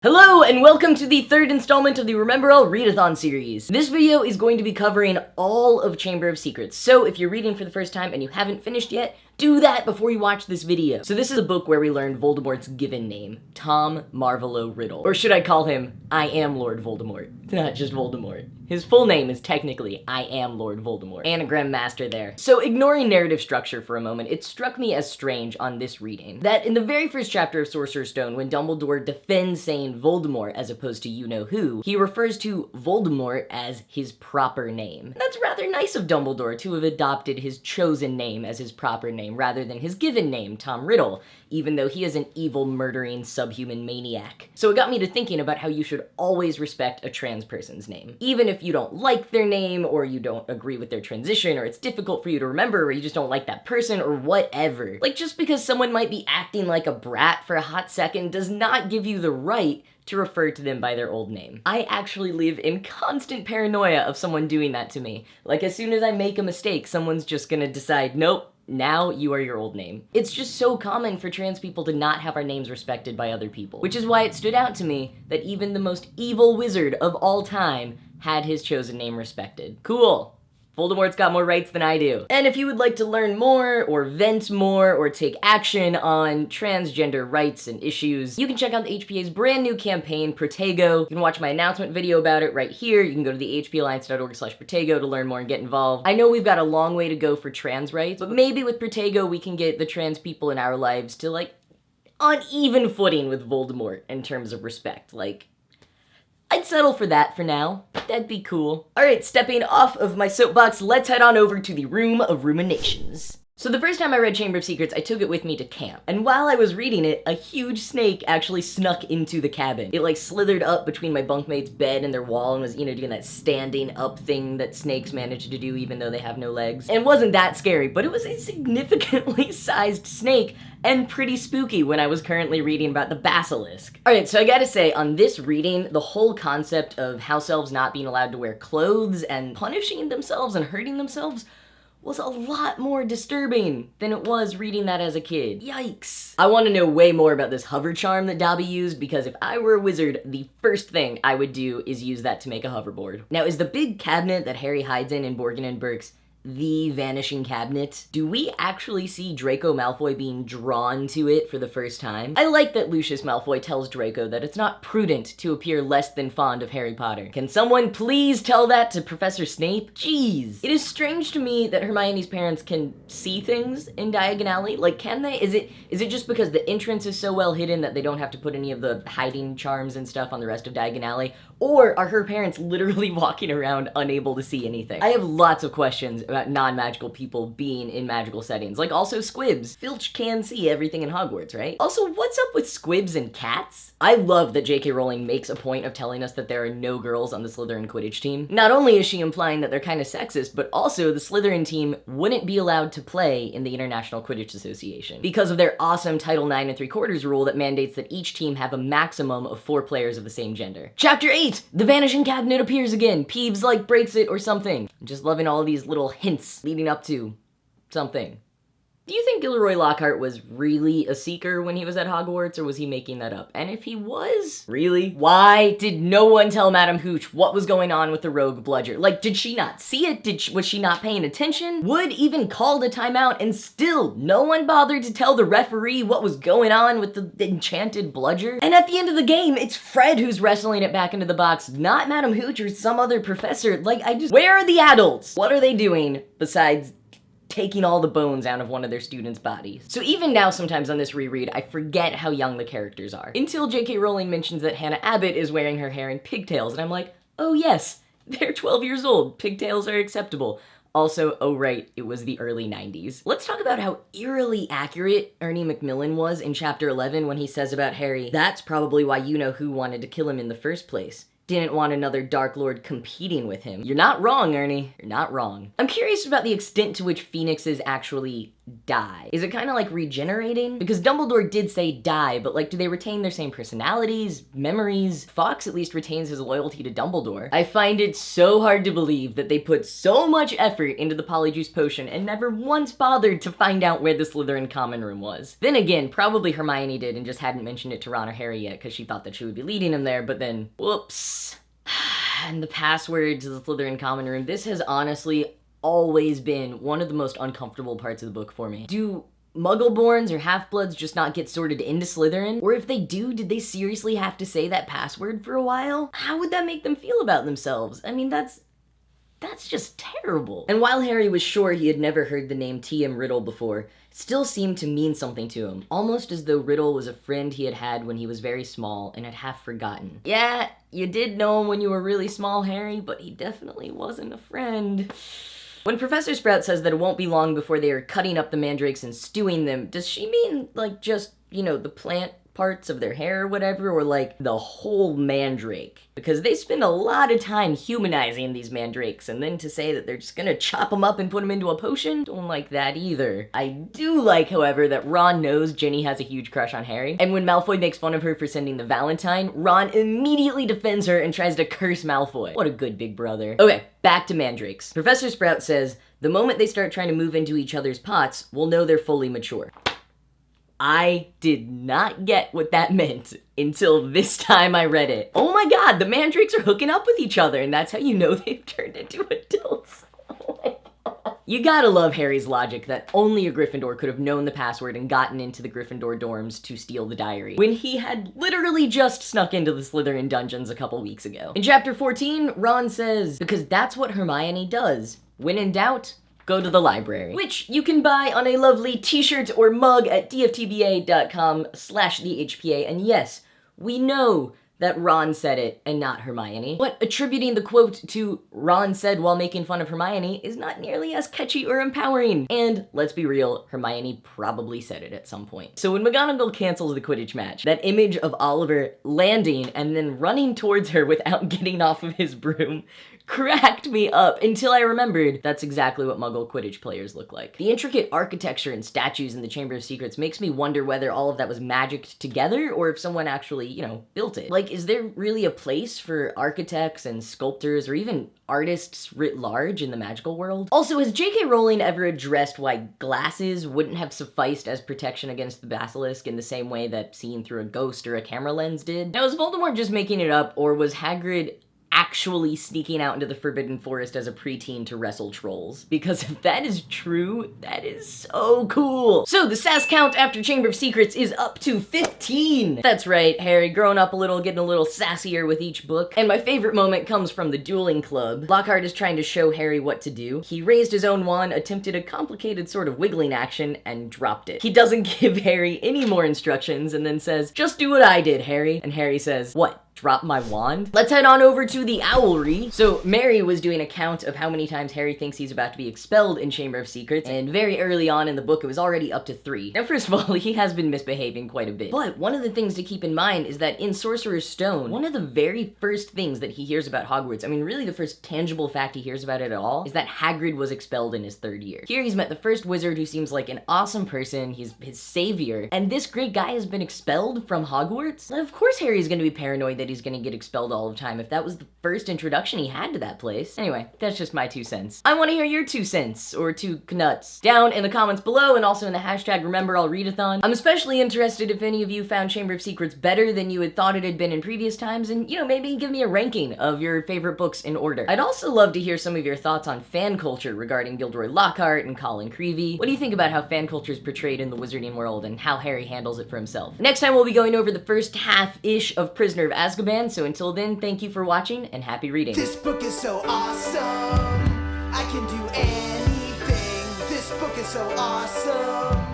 Hello, and welcome to the third installment of the Remembrall Readathon series. This video is going to be covering all of Chamber of Secrets, so if you're reading for the first time and you haven't finished yet, do that before you watch this video. So this is a book where we learn Voldemort's given name, Tom Marvolo Riddle. Or should I call him, I am Lord Voldemort, not just Voldemort. His full name is technically I am Lord Voldemort. Anagram master there. So ignoring narrative structure for a moment, it struck me as strange on this reading that in the very first chapter of Sorcerer's Stone, when Dumbledore defends saying Voldemort as opposed to you-know-who, he refers to Voldemort as his proper name. That's rather nice of Dumbledore to have adopted his chosen name as his proper name rather than his given name, Tom Riddle, even though he is an evil, murdering, subhuman maniac. So it got me to thinking about how you should always respect a trans person's name. Even if you don't like their name, or you don't agree with their transition, or it's difficult for you to remember, or you just don't like that person, or whatever. Like, just because someone might be acting like a brat for a hot second does not give you the right to refer to them by their old name. I actually live in constant paranoia of someone doing that to me. Like, as soon as I make a mistake, someone's just gonna decide, nope, now you are your old name. It's just so common for trans people to not have our names respected by other people, which is why it stood out to me that even the most evil wizard of all time had his chosen name respected. Cool. Voldemort's got more rights than I do. And if you would like to learn more, or vent more, or take action on transgender rights and issues, you can check out the HPA's brand new campaign, Protego. You can watch my announcement video about it right here. You can go to the hpalliance.org/Protego to learn more and get involved. I know we've got a long way to go for trans rights, but maybe with Protego we can get the trans people in our lives to, like, on even footing with Voldemort in terms of respect. Like, I'd settle for that for now. That'd be cool. Alright, stepping off of my soapbox, let's head on over to the Room of Ruminations. So the first time I read Chamber of Secrets, I took it with me to camp. And while I was reading it, a huge snake actually snuck into the cabin. It like slithered up between my bunkmate's bed and their wall and was, you know, doing that standing up thing that snakes manage to do even though they have no legs. And it wasn't that scary, but it was a significantly sized snake and pretty spooky when I was currently reading about the basilisk. Alright, so I gotta say, on this reading, the whole concept of house elves not being allowed to wear clothes and punishing themselves and hurting themselves was a lot more disturbing than it was reading that as a kid. Yikes. I want to know way more about this hover charm that Dobby used, because if I were a wizard, the first thing I would do is use that to make a hoverboard. Now, is the big cabinet that Harry hides in Borgin and Burke's the Vanishing Cabinet? Do we actually see Draco Malfoy being drawn to it for the first time? I like that Lucius Malfoy tells Draco that it's not prudent to appear less than fond of Harry Potter. Can someone please tell that to Professor Snape? Jeez. It is strange to me that Hermione's parents can see things in Diagon Alley. Like, can they? Is it just because the entrance is so well hidden that they don't have to put any of the hiding charms and stuff on the rest of Diagon Alley? Or are her parents literally walking around unable to see anything? I have lots of questions about non-magical people being in magical settings. Like, also squibs. Filch can see everything in Hogwarts, right? Also, what's up with squibs and cats? I love that J.K. Rowling makes a point of telling us that there are no girls on the Slytherin Quidditch team. Not only is she implying that they're kind of sexist, but also the Slytherin team wouldn't be allowed to play in the International Quidditch Association because of their awesome Title 9 3/4 rule that mandates that each team have a maximum of 4 players of the same gender. Chapter 8! The Vanishing Cabinet appears again. Peeves, like, breaks it or something. I'm just loving all these little hints leading up to something. Do you think Gilderoy Lockhart was really a seeker when he was at Hogwarts, or was he making that up? And if he was, really? Why did no one tell Madame Hooch what was going on with the rogue bludger? Like, did she not see it? Was she not paying attention? Wood even called a timeout, and still no one bothered to tell the referee what was going on with the enchanted bludger? And at the end of the game, it's Fred who's wrestling it back into the box, not Madame Hooch or some other professor. Like, where are the adults? What are they doing besides taking all the bones out of one of their students' bodies? So even now, sometimes on this reread, I forget how young the characters are. Until J.K. Rowling mentions that Hannah Abbott is wearing her hair in pigtails, and I'm like, oh yes, they're 12 years old. Pigtails are acceptable. Also, oh right, it was the early 90s. Let's talk about how eerily accurate Ernie Macmillan was in chapter 11 when he says about Harry, that's probably why you-know-who wanted to kill him in the first place. Didn't want another Dark Lord competing with him. You're not wrong, Ernie. You're not wrong. I'm curious about the extent to which phoenixes actually die? Is it kind of like regenerating? Because Dumbledore did say die, but like, do they retain their same personalities, memories? Fawkes at least retains his loyalty to Dumbledore. I find it so hard to believe that they put so much effort into the Polyjuice Potion and never once bothered to find out where the Slytherin common room was. Then again, probably Hermione did and just hadn't mentioned it to Ron or Harry yet because she thought that she would be leading him there, but then, whoops. And the password to the Slytherin common room, this has honestly always been one of the most uncomfortable parts of the book for me. Do Muggleborns or Half-Bloods just not get sorted into Slytherin? Or if they do, did they seriously have to say that password for a while? How would that make them feel about themselves? I mean, that's just terrible. And while Harry was sure he had never heard the name T.M. Riddle before, it still seemed to mean something to him, almost as though Riddle was a friend he had had when he was very small and had half forgotten. Yeah, you did know him when you were really small, Harry, but he definitely wasn't a friend. When Professor Sprout says that it won't be long before they are cutting up the mandrakes and stewing them, does she mean, like, just, you know, the plant parts of their hair or whatever, or like the whole mandrake? Because they spend a lot of time humanizing these mandrakes, and then to say that they're just gonna chop them up and put them into a potion? Don't like that either. I do like, however, that Ron knows Ginny has a huge crush on Harry, and when Malfoy makes fun of her for sending the Valentine, Ron immediately defends her and tries to curse Malfoy. What a good big brother. Okay, back to mandrakes. Professor Sprout says, the moment they start trying to move into each other's pots, we'll know they're fully mature. I did not get what that meant until this time I read it. Oh my god, the mandrakes are hooking up with each other, and that's how you know they've turned into adults. Oh my god. You gotta love Harry's logic that only a Gryffindor could have known the password and gotten into the Gryffindor dorms to steal the diary, when he had literally just snuck into the Slytherin dungeons a couple weeks ago. In chapter 14, Ron says, because that's what Hermione does. When in doubt, go to the library, which you can buy on a lovely t-shirt or mug at dftba.com/thehpa. And yes, we know that Ron said it and not Hermione, but attributing the quote to Ron said while making fun of Hermione is not nearly as catchy or empowering. And let's be real, Hermione probably said it at some point. So when McGonagall cancels the Quidditch match, that image of Oliver landing and then running towards her without getting off of his broom cracked me up until I remembered that's exactly what Muggle Quidditch players look like. The intricate architecture and statues in the Chamber of Secrets makes me wonder whether all of that was magicked together or if someone actually, you know, built it. Like, is there really a place for architects and sculptors or even artists writ large in the magical world? Also, has J.K. Rowling ever addressed why glasses wouldn't have sufficed as protection against the basilisk in the same way that seeing through a ghost or a camera lens did? Now, is Voldemort just making it up, or was Hagrid actually sneaking out into the Forbidden Forest as a preteen to wrestle trolls? Because if that is true, that is so cool. So the sass count after Chamber of Secrets is up to 15. That's right, Harry growing up a little, getting a little sassier with each book. And my favorite moment comes from the dueling club. Lockhart is trying to show Harry what to do. He raised his own wand, attempted a complicated sort of wiggling action, and dropped it. He doesn't give Harry any more instructions and then says, just do what I did, Harry. And Harry says, what? Drop my wand? Let's head on over to the Owlery. So Mary was doing a count of how many times Harry thinks he's about to be expelled in Chamber of Secrets, and very early on in the book it was already up to 3. Now first of all, he has been misbehaving quite a bit, but one of the things to keep in mind is that in Sorcerer's Stone, one of the very first things that he hears about Hogwarts, I mean really the first tangible fact he hears about it at all, is that Hagrid was expelled in his 3rd year. Here he's met the first wizard who seems like an awesome person, he's his savior, and this great guy has been expelled from Hogwarts? And of course Harry's gonna be paranoid that he's gonna get expelled all the time if that was the first introduction he had to that place. Anyway, that's just my 2 cents. I want to hear your 2 cents, or 2 knuts, down in the comments below and also in the hashtag Remembrall Readathon. I'm especially interested if any of you found Chamber of Secrets better than you had thought it had been in previous times, and, you know, maybe give me a ranking of your favorite books in order. I'd also love to hear some of your thoughts on fan culture regarding Gilderoy Lockhart and Colin Creevey. What do you think about how fan culture is portrayed in the wizarding world and how Harry handles it for himself? Next time we'll be going over the first half-ish of Prisoner of Azkaban, so until then, thank you for watching and happy reading. This book is so awesome, I can do anything. This book is so awesome.